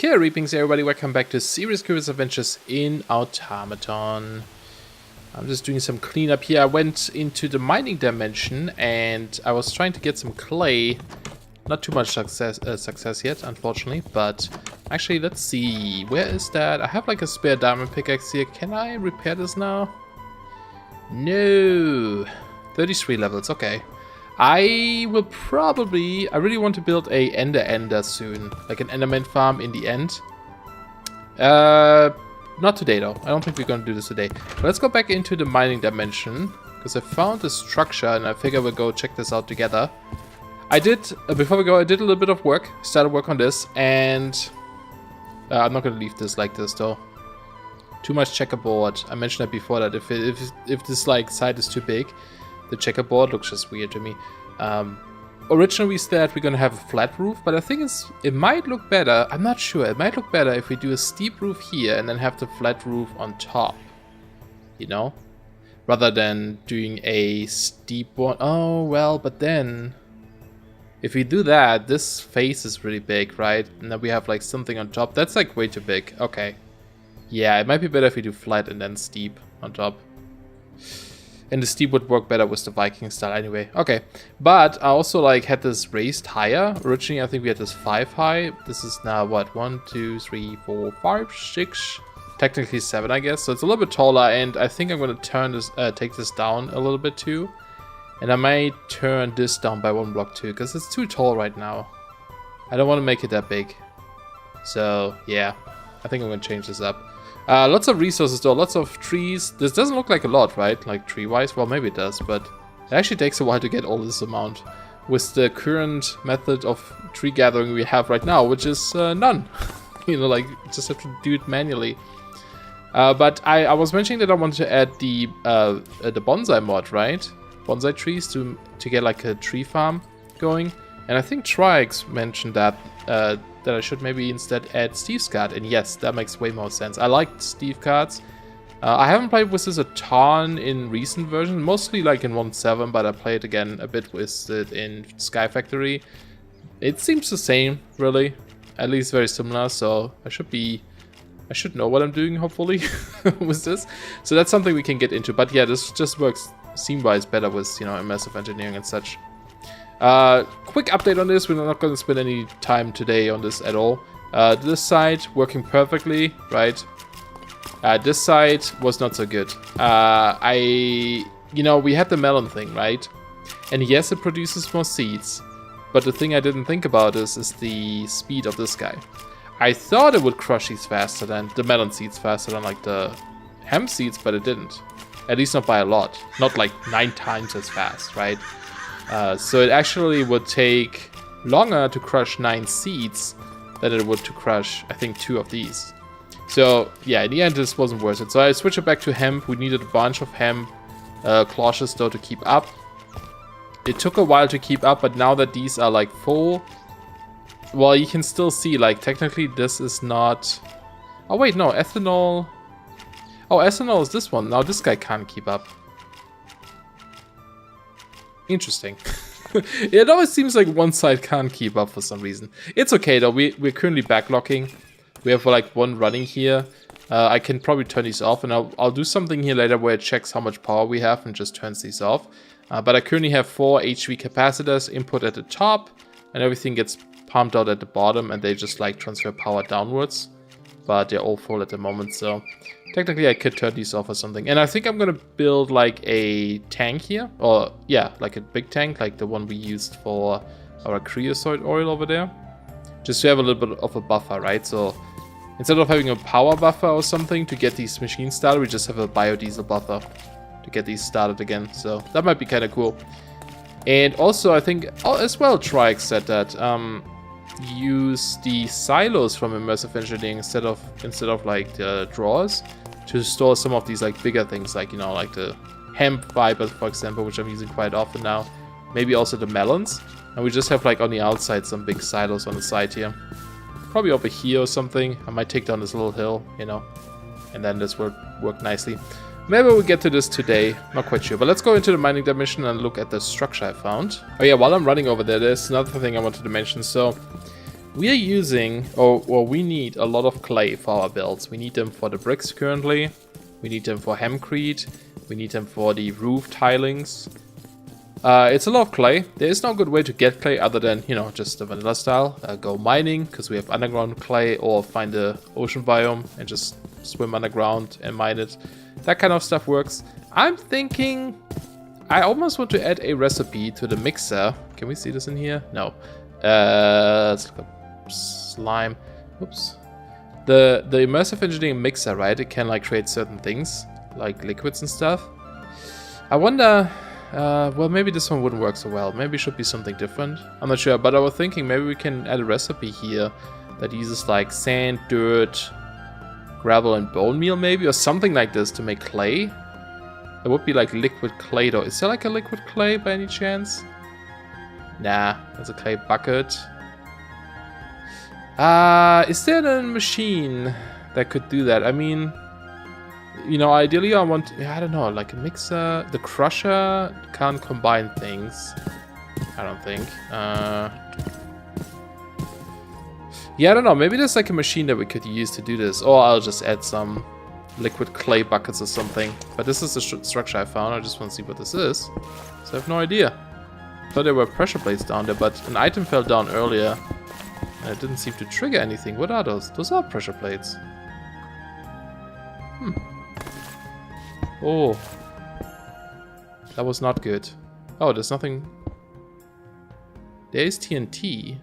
Greetings everybody, welcome back to Serious Curious Adventures in Automaton. I'm just doing some cleanup here. I went into the mining dimension and I was trying to get some clay. Not too much success yet, unfortunately, but actually let's see, where is that? I have like a spare diamond pickaxe here. Can I repair this now? No. 33 levels, okay. I really want to build a ender soon, like an enderman farm in the end. Not today though, I don't think we're gonna do this today. But let's go back into the mining dimension, because I found a structure and I figure we'll go check this out together. Before we go, I did a little bit of work, started work on this, and I'm not gonna leave this like this though. Too much checkerboard. I mentioned that before, that if this like side is too big, the checkerboard looks just weird to me. Originally we said we're gonna have a flat roof, but I think it might look better. I'm not sure. It might look better if we do a steep roof here and then have the flat roof on top. You know? Rather than doing a steep one. Oh, well, but then if we do that, this face is really big, right? And then we have like something on top. That's like way too big. Okay. Yeah, it might be better if we do flat and then steep on top. And the steep would work better with the Viking style anyway. Okay, but I also like had this raised higher. Originally I think we had this 5 high. This is now what, 1, 2, 3, 4, 5, 6, technically 7 I guess. So it's a little bit taller, and I think I'm gonna turn this, take this down a little bit too. And I might turn this down by 1 block too, because it's too tall right now. I don't want to make it that big. So yeah, I think I'm gonna change this up. Lots of resources though, lots of trees. This doesn't look like a lot, right? Like tree-wise, well maybe it does, but it actually takes a while to get all this amount with the current method of tree gathering we have right now, which is none. You know, like just have to do it manually. But I was mentioning that I wanted to add the bonsai mod, right? Bonsai trees to get like a tree farm going, and I think Trix mentioned that that I should maybe instead add Steve's card, and yes, that makes way more sense. I liked Steve cards. I haven't played with this a ton in recent versions, mostly like in 1.7, but I played again a bit with it in Sky Factory. It seems the same, really, at least very similar, so I should know what I'm doing, hopefully, with this. So that's something we can get into, but yeah, this just works scene-wise better with, you know, immersive engineering and such. Quick update on this. We're not going to spend any time today on this at all. This side working perfectly, right? This side was not so good. You know, we had the melon thing, right? And yes, it produces more seeds, but the thing I didn't think about is the speed of this guy. I thought it would crush these faster than the melon seeds, faster than like the hemp seeds, but it didn't. At least not by a lot. Not like 9 times as fast, right? So it actually would take longer to crush 9 seeds than it would to crush, I think, 2 of these. So yeah, in the end this wasn't worth it. So I switched it back to hemp. We needed a bunch of hemp cloches though to keep up. It took a while to keep up, but now that these are like full, well, you can still see like technically this is not... Oh wait, no, ethanol... Oh, ethanol is this one. Now this guy can't keep up. Interesting. It always seems like one side can't keep up for some reason. It's okay though, we're currently backlocking. We have like 1 running here. I can probably turn these off, and I'll do something here later where it checks how much power we have and just turns these off. But I currently have 4 HV capacitors input at the top, and everything gets pumped out at the bottom, and they just like transfer power downwards. But they're all full at the moment, so technically I could turn these off or something. And I think I'm gonna build like a tank here, or yeah, like a big tank, like the one we used for our creosote oil over there, just to have a little bit of a buffer, right? So instead of having a power buffer or something to get these machines started, we just have a biodiesel buffer to get these started again. So that might be kind of cool. And also I think as well Trix said that use the silos from Immersive Engineering instead of like the drawers to store some of these like bigger things, like, you know, like the hemp fibers, for example, which I'm using quite often now. Maybe also the melons, and we just have like on the outside some big silos on the side here. Probably over here or something. I might take down this little hill, you know, and then this will work nicely. Maybe we'll get to this today, not quite sure. But let's go into the mining dimension and look at the structure I found. Oh yeah, while I'm running over there, there's another thing I wanted to mention. So We are using, or we need a lot of clay for our builds. We need them for the bricks currently. We need them for hempcrete. We need them for the roof tilings. It's a lot of clay. There is no good way to get clay other than, you know, just the vanilla style. Go mining, because we have underground clay, or find the ocean biome and just swim underground and mine it. That kind of stuff works. I'm thinking I almost want to add a recipe to the mixer. Can we see this in here? No. Let's look up slime. Oops. The Immersive Engineering mixer, right? It can like create certain things, like liquids and stuff. I wonder... well, maybe this one wouldn't work so well. Maybe it should be something different. I'm not sure, but I was thinking maybe we can add a recipe here that uses like sand, dirt, gravel, and bone meal maybe, or something like this to make clay. It would be like liquid clay though. Is there like a liquid clay by any chance? Nah, there's a clay bucket. Is there a machine that could do that? I mean... You know, ideally I want, I don't know, like a mixer. The crusher can't combine things, I don't think. Yeah, I don't know, maybe there's like a machine that we could use to do this. Or I'll just add some liquid clay buckets or something. But this is the structure I found, I just want to see what this is. So I have no idea. I thought there were pressure plates down there, but an item fell down earlier. And it didn't seem to trigger anything. What are those? Those are pressure plates. Oh, that was not good. Oh, there's nothing. There is TNT.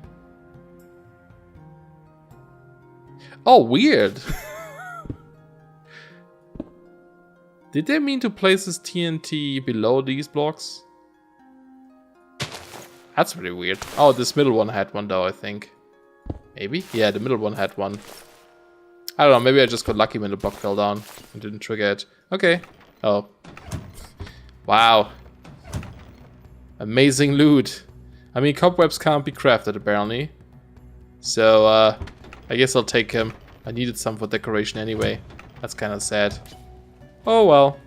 Oh, weird. Did they mean to place this TNT below these blocks? That's pretty weird. Oh, this middle one had one though, I think. Maybe? Yeah, the middle one had one. I don't know, maybe I just got lucky when the block fell down and didn't trigger it. Okay. Oh. Wow. Amazing loot. I mean, cobwebs can't be crafted, apparently. So, I guess I'll take him. I needed some for decoration anyway. That's kind of sad. Oh, well.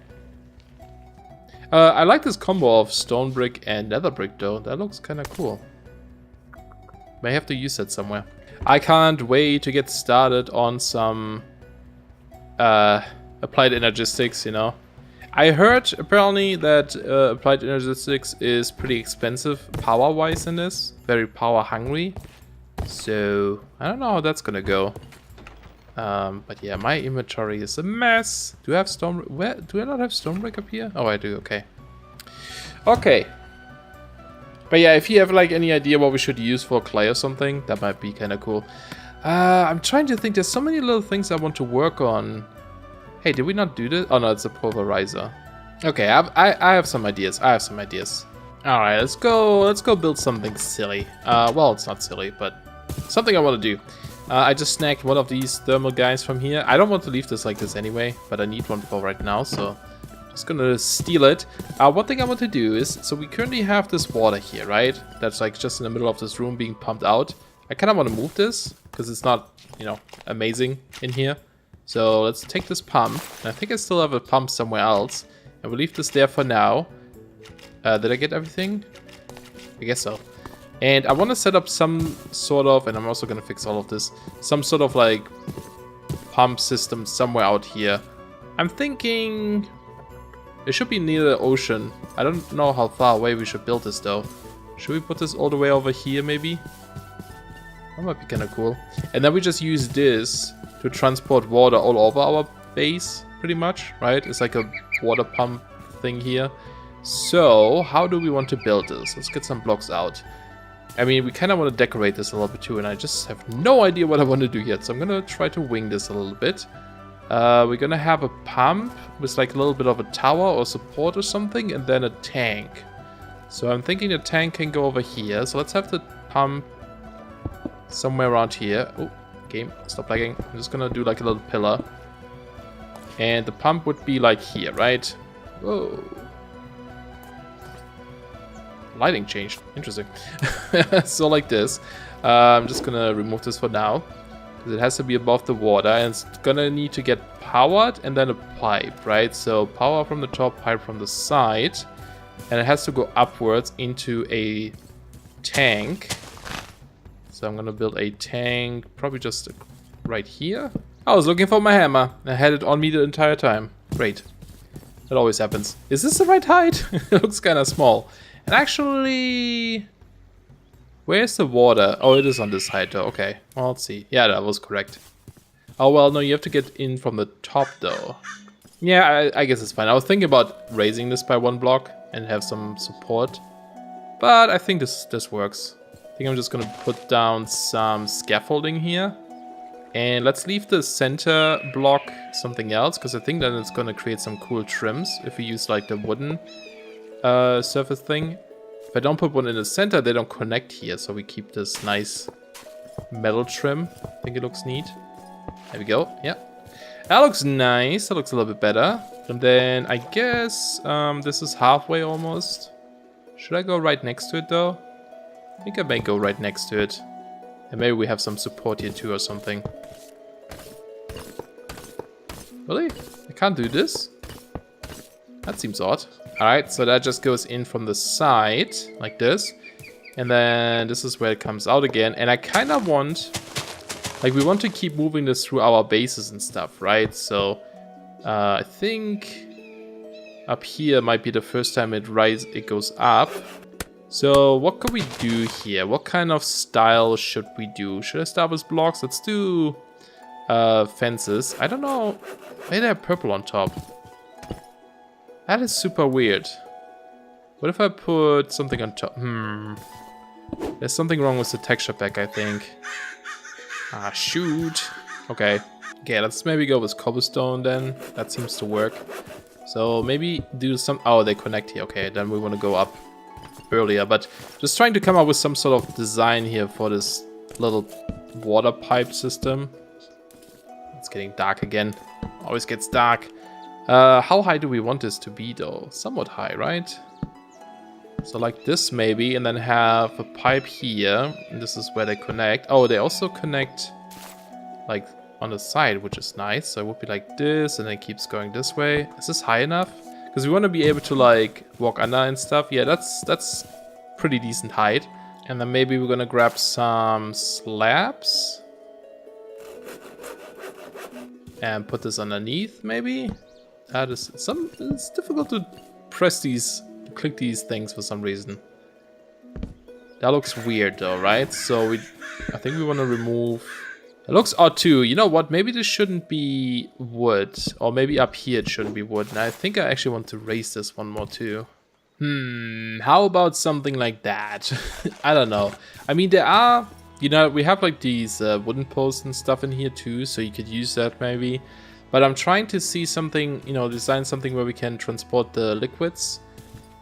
I like this combo of stone brick and nether brick, though. That looks kind of cool. May have to use that somewhere. I can't wait to get started on some applied energistics, you know. I heard apparently that applied energistics is pretty expensive power-wise in this. Very power-hungry. So, I don't know how that's gonna go. But yeah, my inventory is a mess. Do I have stone... Where? Do I not have stone brick up here? Oh, I do. Okay. Okay. But yeah, if you have like any idea what we should use for clay or something, that might be kind of cool. I'm trying to think. There's so many little things I want to work on. Hey, did we not do this? Oh no, it's a pulverizer. Okay, I have some ideas. I have some ideas. All right, let's go build something silly. Well, it's not silly, but something I want to do. I just snagged one of these thermal guys from here. I don't want to leave this like this anyway, but I need one for right now, so just gonna steal it. One thing I want to do is, so we currently have this water here, right? That's like just in the middle of this room being pumped out. I kind of want to move this because it's not, you know, amazing in here. So let's take this pump. I think I still have a pump somewhere else. And we'll leave this there for now. Did I get everything? I guess so. And I want to set up some sort of, and I'm also going to fix all of this, some sort of like pump system somewhere out here. I'm thinking it should be near the ocean. I don't know how far away we should build this though. Should we put this all the way over here maybe? That might be kind of cool. And then we just use this to transport water all over our base, pretty much, right? It's like a water pump thing here. So, how do we want to build this? Let's get some blocks out. I mean, we kind of want to decorate this a little bit too, and I just have no idea what I want to do yet. So I'm going to try to wing this a little bit. We're going to have a pump with like a little bit of a tower or support or something, and then a tank. So I'm thinking the tank can go over here. So let's have the pump somewhere around here. Oh, game, stop lagging. I'm just going to do like a little pillar. And the pump would be like here, right? Whoa. Lighting changed. Interesting. So like this. I'm just gonna remove this for now. Because it has to be above the water. And it's gonna need to get powered and then a pipe, right? So power from the top, pipe from the side. And it has to go upwards into a tank. So I'm gonna build a tank, probably just right here. I was looking for my hammer. I had it on me the entire time. Great. That always happens. Is this the right height? It looks kind of small. And actually, where's the water? Oh, it is on this height though. Okay, well, let's see. Yeah, that was correct. Oh, well, no, you have to get in from the top though. Yeah, I guess it's fine. I was thinking about raising this by 1 block and have some support. But I think this works. I think I'm just gonna put down some scaffolding here. And let's leave the center block something else, because I think that it's gonna create some cool trims if we use like the wooden surface thing. If I don't put one in the center, they don't connect here, so we keep this nice metal trim. I think it looks neat. There we go, yeah. That looks nice, that looks a little bit better. And then I guess this is halfway almost. Should I go right next to it though? I think I may go right next to it. And maybe we have some support here too or something. Really? I can't do this? That seems odd. Alright, so that just goes in from the side, like this. And then this is where it comes out again. And I kind of want... Like, we want to keep moving this through our bases and stuff, right? So, I think... Up here might be the first time it goes up. So, what could we do here? What kind of style should we do? Should I start with blocks? Let's do... fences. I don't know. Maybe they have purple on top. That is super weird. What if I put something on top? There's something wrong with the texture pack, I think. Ah, shoot. Okay. Okay, let's maybe go with cobblestone then. That seems to work. So maybe do some... Oh, they connect here. Okay, then we want to go up earlier. But just trying to come up with some sort of design here for this little water pipe system. It's getting dark again. Always gets dark. How high do we want this to be though? Somewhat high, right? So like this maybe, and then have a pipe here. And this is where they connect. Oh, they also connect like on the side, which is nice. So it would be like this, and then it keeps going this way. Is this high enough? Because we want to be able to like walk under and stuff. Yeah, that's pretty decent height. And then maybe we're gonna grab some slabs. And put this underneath, maybe? It's difficult to press these, click these things for some reason. That looks weird though, right? So I think we want to remove... It looks odd too. You know what? Maybe this shouldn't be wood. Or maybe up here it shouldn't be wood. And I think I actually want to raise this one more too. How about something like that? I don't know. I mean, there are... You know, we have like these wooden posts and stuff in here too, so you could use that maybe. But I'm trying to see something, you know, design something where we can transport the liquids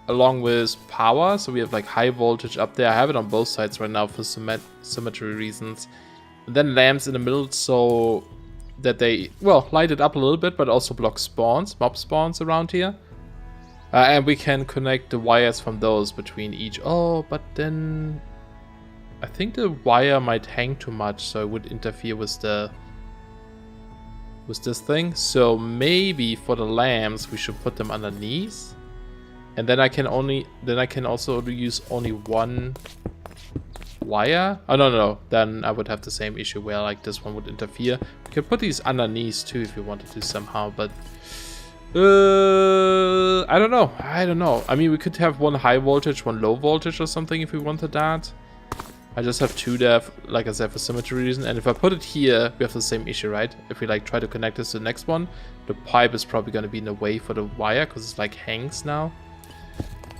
along with power. So we have like high voltage up there. I have it on both sides right now for symmetry reasons. And then lamps in the middle so that they, well, light it up a little bit, but also block spawns, mob spawns around here. And we can connect the wires from those between each. Oh, but then... I think the wire might hang too much, so it would interfere with this thing. So maybe for the lamps we should put them underneath, and then I can also use only one wire. Oh no, then I would have the same issue where like this one would interfere. We could put these underneath too if you wanted to somehow, but I don't know. I mean, we could have one high voltage, one low voltage or something if we wanted that. I just have two there, like I said, for symmetry reason. And if I put it here, we have the same issue, right? If we like try to connect this to the next one, the pipe is probably going to be in the way for the wire because it's like hangs now.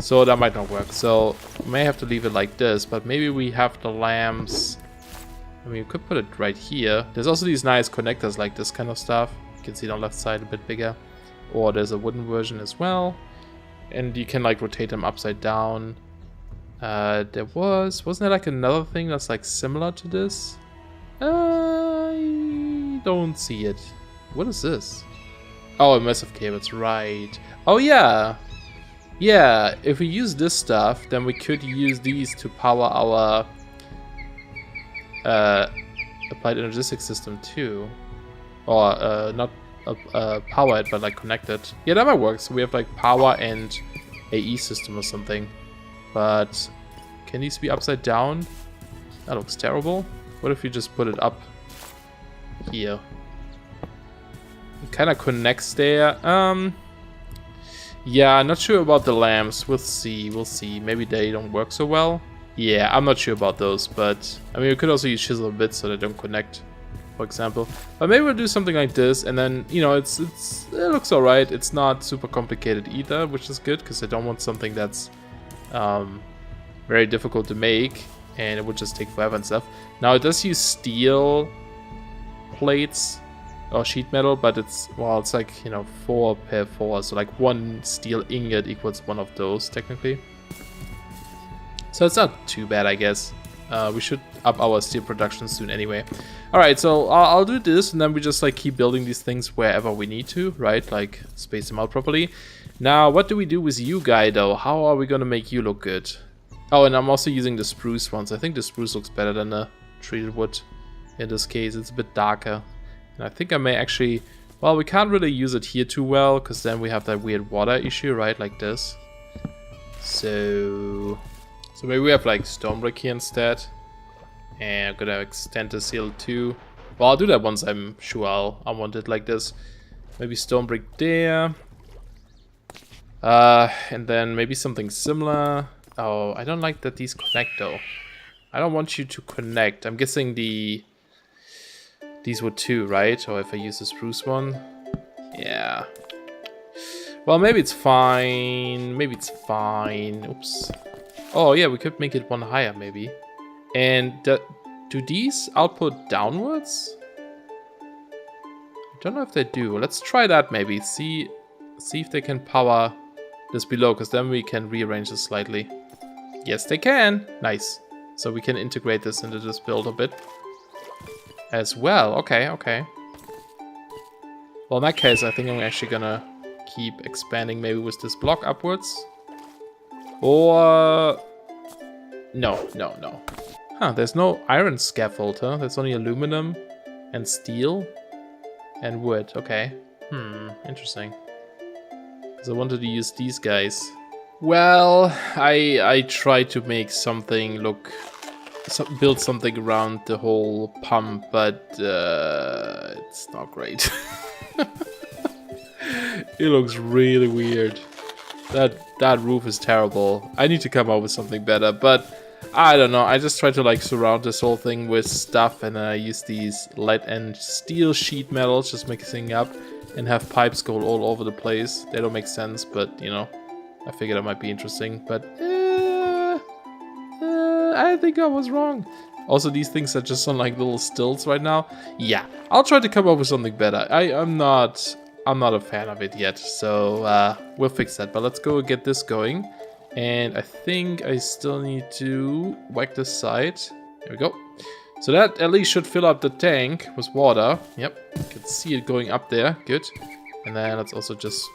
So that might not work. So we may have to leave it like this, but maybe we have the lamps. I mean, you could put it right here. There's also these nice connectors like this kind of stuff. You can see it on the left side a bit bigger. Or there's a wooden version as well. And you can like rotate them upside down. Wasn't there like another thing that's like similar to this? I don't see it. What is this? Oh, immersive cables, right. Oh yeah. Yeah, if we use this stuff, then we could use these to power our applied energetic system too. Or not power it, but like connect it. Yeah, that might work. So we have like power and AE system or something. But can these be upside down? That looks terrible. What if you just put it up here? It kind of connects there. Yeah, not sure about the lamps. We'll see, we'll see. Maybe they don't work so well. Yeah, I'm not sure about those, but I mean, we could also use chisel a bit so they don't connect, for example. But maybe we'll do something like this, and then, you know, it looks alright. It's not super complicated either, which is good, because I don't want something that's very difficult to make, and it would just take forever and stuff. Now, it does use steel plates, or sheet metal, but it's, well, it's like, you know, 4 per 4, so like 1 steel ingot equals 1 of those, technically. So it's not too bad, I guess. We should up our steel production soon anyway. Alright, so I'll do this, and then we just like keep building these things wherever we need to, right? Like, space them out properly. Now, what do we do with you, guy, though? How are we gonna make you look good? Oh, and I'm also using the spruce ones. I think the spruce looks better than the treated wood. In this case, it's a bit darker. And I think I may actually... Well, we can't really use it here too well, because then we have that weird water issue, right? Like this. So maybe we have like stone brick here instead. And I'm gonna extend this hill too. Well, I'll do that once I'm sure I want it like this. Maybe stone brick there. And then maybe something similar. Oh, I don't like that these connect though. I don't want you to connect. I'm guessing these would too, right? Or if I use the spruce one. Yeah. Well, maybe it's fine. Maybe it's fine. Oops. Oh, yeah, we could make it 1 higher, maybe. And do these output downwards? I don't know if they do. Let's try that, maybe. See if they can power this below, because then we can rearrange this slightly. Yes, they can. Nice. So we can integrate this into this build a bit as well. Okay, okay. Well, in that case, I think I'm actually gonna keep expanding maybe with this block upwards. Or... No. Huh, there's no iron scaffold, huh? There's only aluminum and steel and wood. Okay. Interesting. Because I wanted to use these guys. Well, I tried to make something look... build something around the whole pump, but it's not great. It looks really weird. That roof is terrible. I need to come up with something better, but I don't know. I just try to like surround this whole thing with stuff, and I use these lead and steel sheet metals, just mixing up, and have pipes go all over the place. They don't make sense, but you know, I figured that might be interesting. But I think I was wrong. Also, these things are just on like little stilts right now. Yeah, I'll try to come up with something better. I'm not a fan of it yet, so we'll fix that. But let's go get this going. And I think I still need to whack this side. There we go. So that at least should fill up the tank with water. Yep, you can see it going up there. Good. And then let's also just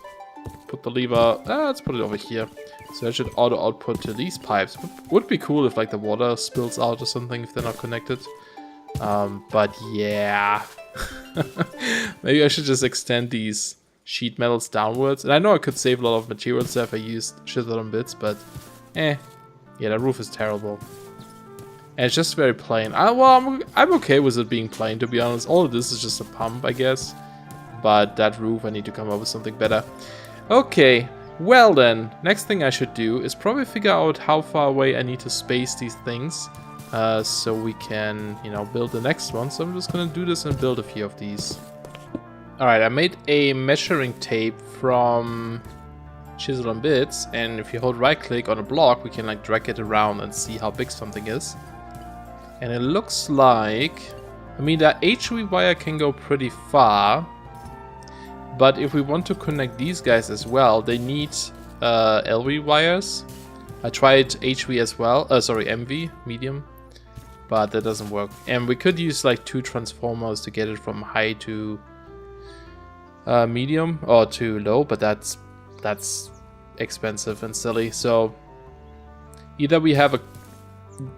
put the lever. Let's put it over here. So that should auto output to these pipes. Would be cool if like the water spills out or something if they're not connected. But yeah. Maybe I should just extend these sheet metals downwards. And I know I could save a lot of materials there if I used chisel and bits, but yeah, that roof is terrible. And it's just very plain. Well, I'm okay with it being plain, to be honest. All of this is just a pump, I guess. But that roof, I need to come up with something better. Okay, well then, next thing I should do is probably figure out how far away I need to space these things. So we can, you know, build the next one. So I'm just gonna do this and build a few of these. Alright, I made a measuring tape from chisel and bits, and if you hold right click on a block, we can like drag it around and see how big something is. And it looks like, I mean, that HV wire can go pretty far, but if we want to connect these guys as well, they need LV wires. I tried HV as well, sorry, MV, medium, but that doesn't work. And we could use like 2 transformers to get it from high to medium or to low, but that's expensive and silly. So either we have a,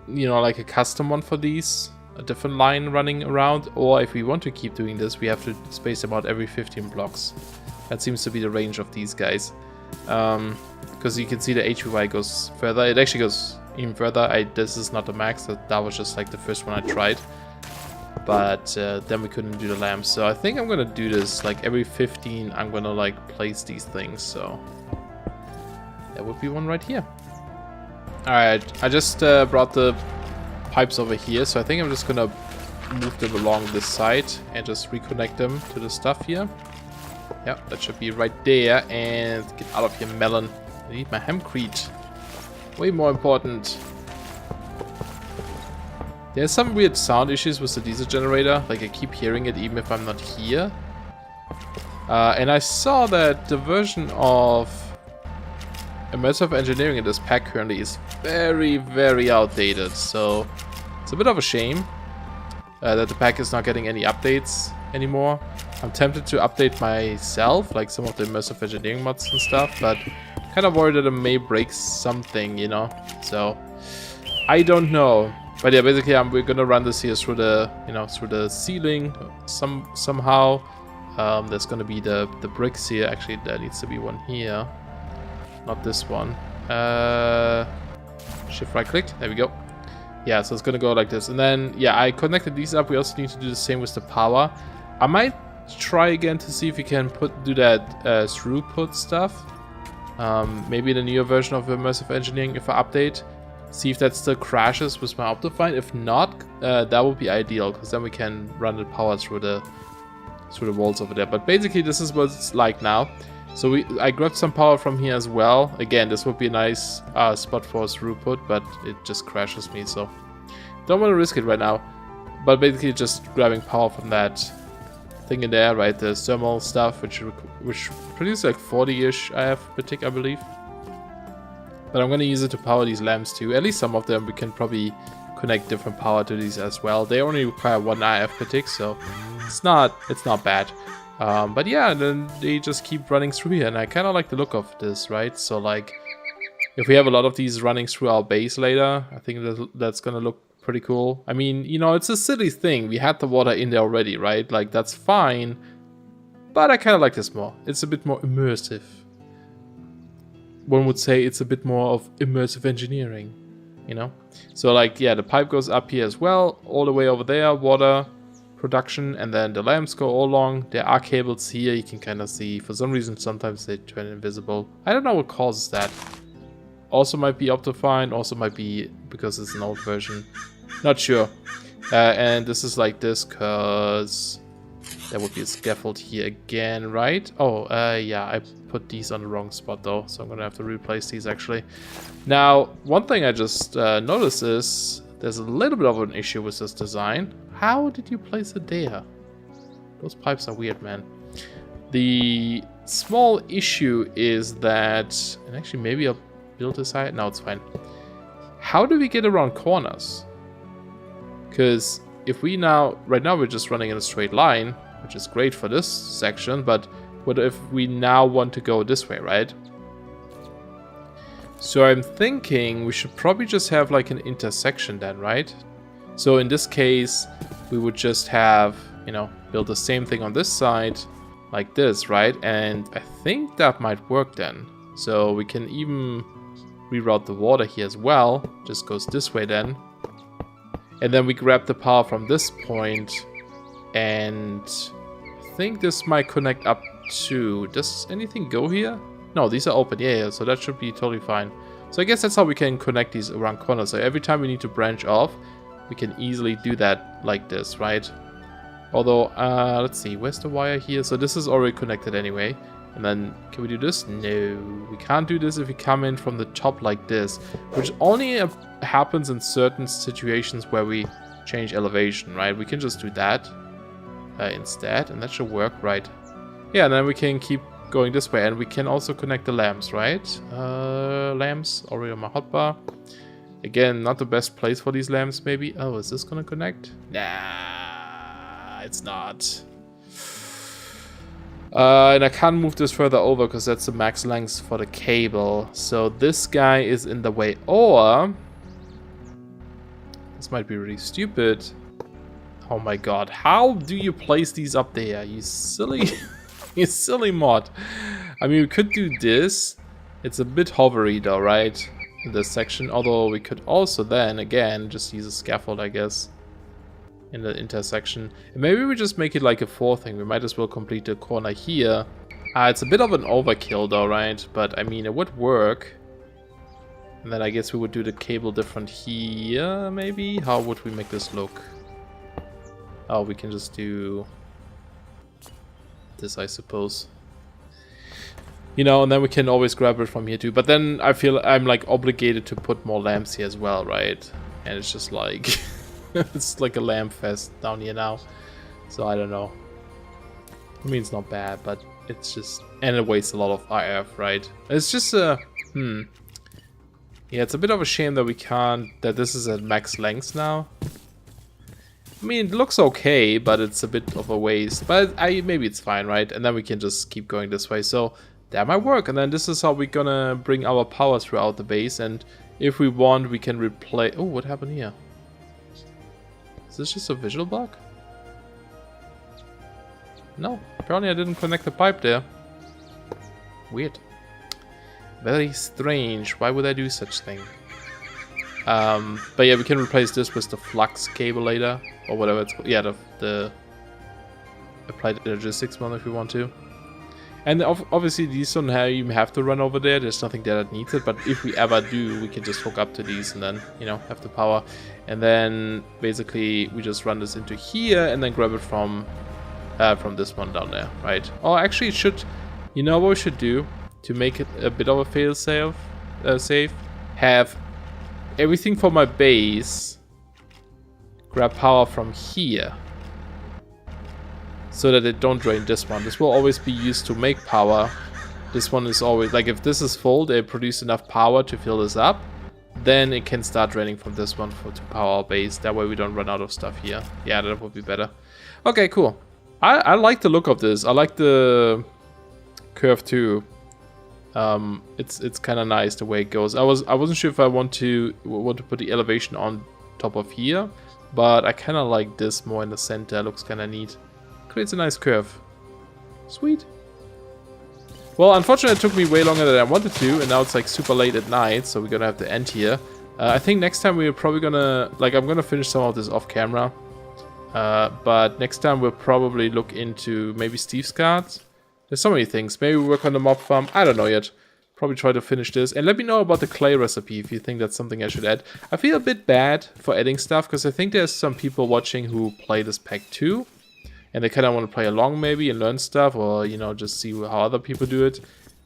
you know, like a custom one for these, a different line running around, or if we want to keep doing this, we have to space them out every 15 blocks. That seems to be the range of these guys. Because you can see the HVY goes further. It actually goes even further. This is not the max, that was just like the first one I tried. But then we couldn't do the lamps. So I think I'm gonna do this like every 15. I'm gonna like place these things. So there would be one right here. All right, I just brought the pipes over here. So I think I'm just gonna move them along this side and just reconnect them to the stuff here. Yeah, that should be right there. And get out of here, melon. I need my hempcrete. Way more important. There's some weird sound issues with the diesel generator. Like I keep hearing it even if I'm not here. And I saw that the version of Immersive Engineering in this pack currently is very, very outdated. So it's a bit of a shame that the pack is not getting any updates anymore. I'm tempted to update myself, like some of the Immersive Engineering mods and stuff, but kind of worried that it may break something, you know. So I don't know. But yeah, basically we're gonna run this here through the, you know, through the ceiling somehow. There's gonna be the bricks here. Actually, there needs to be one here, not this one. Shift right click. There we go. Yeah, so it's gonna go like this, and then yeah, I connected these up. We also need to do the same with the power. I might try again to see if we can do that throughput stuff. Maybe in a newer version of Immersive Engineering, if I update. See if that still crashes with my Optifine. If not, that would be ideal, because then we can run the power through the walls over there. But basically, this is what it's like now. So I grabbed some power from here as well. Again, this would be a nice spot for throughput, but it just crashes me, so don't want to risk it right now. But basically, just grabbing power from that thing in there, right? The thermal stuff, which produces like 40-ish IF per tick, I believe. But I'm going to use it to power these lamps too. At least some of them. We can probably connect different power to these as well. They only require 1 IF per tick, so it's not bad. But yeah, then they just keep running through here, and I kind of like the look of this, right? So like, if we have a lot of these running through our base later, I think that's going to look pretty cool. I mean, you know, it's a silly thing. We had the water in there already, right? Like, that's fine. But I kind of like this more. It's a bit more immersive. One would say it's a bit more of immersive engineering, you know? So like, yeah, the pipe goes up here as well, all the way over there, water production, and then the lamps go all along. There are cables here, you can kind of see. For some reason, sometimes they turn invisible. I don't know what causes that. Also might be Optifine, also might be because it's an old version. Not sure. And this is like this, because there would be a scaffold here again, right? Oh, yeah, I put these on the wrong spot though, so I'm gonna have to replace these actually. Now, one thing I just noticed is there's a little bit of an issue with this design. How did you place it there? Those pipes are weird, man. The small issue is that, and actually maybe I'll build this high. No, it's fine. How do we get around corners? Because if we right now we're just running in a straight line, which is great for this section, but what if we now want to go this way, right? So I'm thinking we should probably just have like an intersection then, right? So in this case, we would just have, you know, build the same thing on this side like this, right? And I think that might work then. So we can even reroute the water here as well. Just goes this way then. And then we grab the power from this point, and I think this might connect up to... Does anything go here? No, these are open. Yeah, so that should be totally fine. So I guess that's how we can connect these around corners. So every time we need to branch off, we can easily do that like this, right? Although, let's see, where's the wire here? So this is already connected anyway. And then, can we do this? No, we can't do this if we come in from the top like this, which only happens in certain situations where we change elevation, right? We can just do that instead, and that should work, right? Yeah, and then we can keep going this way, and we can also connect the lamps, right? Lamps, already on my hotbar. Again, not the best place for these lamps, maybe. Oh, is this gonna connect? Nah, it's not. And I can't move this further over because that's the max length for the cable. So this guy is in the way. Or, this might be really stupid. Oh my god, how do you place these up there? You silly, you silly mod. I mean, we could do this. It's a bit hovery though, right? in this section. Although we could also then, again, just use a scaffold, I guess, in the intersection. And maybe we just make it like a 4 thing. We might as well complete the corner here. It's a bit of an overkill though, right? But I mean, it would work. And then I guess we would do the cable different here, maybe? How would we make this look? Oh, we can just do this, I suppose. You know, and then we can always grab it from here too. But then I feel I'm like obligated to put more lamps here as well, right? And it's just like... it's like a lamp fest down here now. So I don't know. I mean, it's not bad, but it's just... And it wastes a lot of RF, right? It's just a... Yeah, it's a bit of a shame that we can't... That this is at max length now. I mean, it looks okay, but it's a bit of a waste. But maybe it's fine, right? And then we can just keep going this way. So that might work. And then this is how we're gonna bring our power throughout the base. And if we want, we can replace... Oh, what happened here? Is this just a visual block? No, apparently I didn't connect the pipe there. Weird. Very strange. Why would I do such thing? But yeah, we can replace this with the flux cable later, or whatever it's called. Yeah, the applied logistics one if we want to. And obviously these don't even have to run over there. There's nothing there that needs it. But if we ever do, we can just hook up to these and then, you know, have the power. And then basically we just run this into here and then grab it from this one down there, right? Oh, actually it should... You know what we should do to make it a bit of a fail-safe? Have everything for my base grab power from here. So that it don't drain this one. This will always be used to make power. This one is always, like if this is full, they produce enough power to fill this up. Then it can start draining from this one to power our base. That way we don't run out of stuff here. Yeah, that would be better. Okay, cool. I like the look of this. I like the curve too. It's kind of nice the way it goes. I wasn't sure if I want to put the elevation on top of here, but I kind of like this more in the center. It looks kind of neat. Creates a nice curve. Sweet. Well, unfortunately, it took me way longer than I wanted to, and now it's like super late at night, so we're gonna have to end here. I think next time we're probably gonna, like, I'm gonna finish some of this off camera. But next time we'll probably look into maybe Steve's cards. There's so many things. Maybe we work on the mob farm. I don't know yet. Probably try to finish this. And let me know about the clay recipe if you think that's something I should add. I feel a bit bad for adding stuff, because I think there's some people watching who play this pack too. And they kind of want to play along maybe and learn stuff, or, you know, just see how other people do it.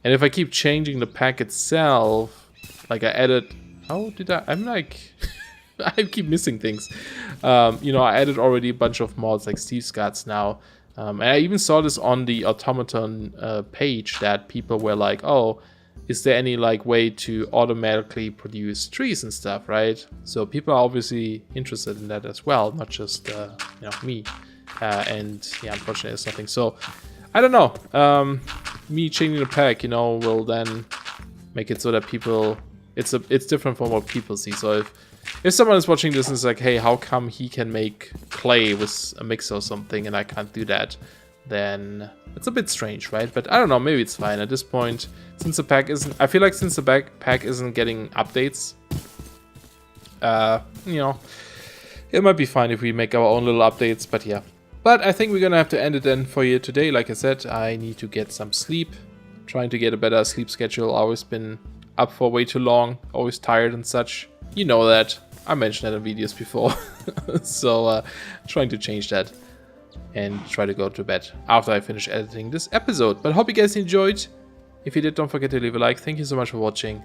And if I keep changing the pack itself, like I added... How did I... I'm like... I keep missing things. You know, I added already a bunch of mods like Steve's cards now. And I even saw this on the Automaton page that people were like, oh, is there any like way to automatically produce trees and stuff, right? So people are obviously interested in that as well, not just, you know, me. And yeah, unfortunately there's nothing. So I don't know. Me changing the pack, you know, will then make it so that people, it's different from what people see. So if someone is watching this and is like, hey, how come he can make clay with a mixer or something and I can't do that, then it's a bit strange, right? But I don't know, maybe it's fine at this point. Since the pack isn't, I feel like since the pack isn't getting updates, you know, it might be fine if we make our own little updates, but yeah. But I think we're gonna have to end it then for you today. Like I said, I need to get some sleep. Trying to get a better sleep schedule. Always been up for way too long, always tired and such. You know that. I mentioned that in videos before. So trying to change that and try to go to bed after I finish editing this episode. But hope you guys enjoyed. If you did, don't forget to leave a like. Thank you so much for watching.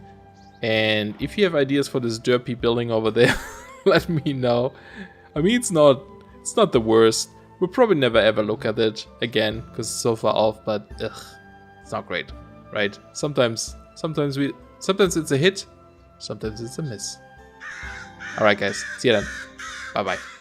And if you have ideas for this derpy building over there, let me know. I mean, it's not the worst. We'll probably never ever look at it again because it's so far off, but ugh, it's not great, right? Sometimes it's a hit, sometimes it's a miss. Alright guys, see you then. Bye bye.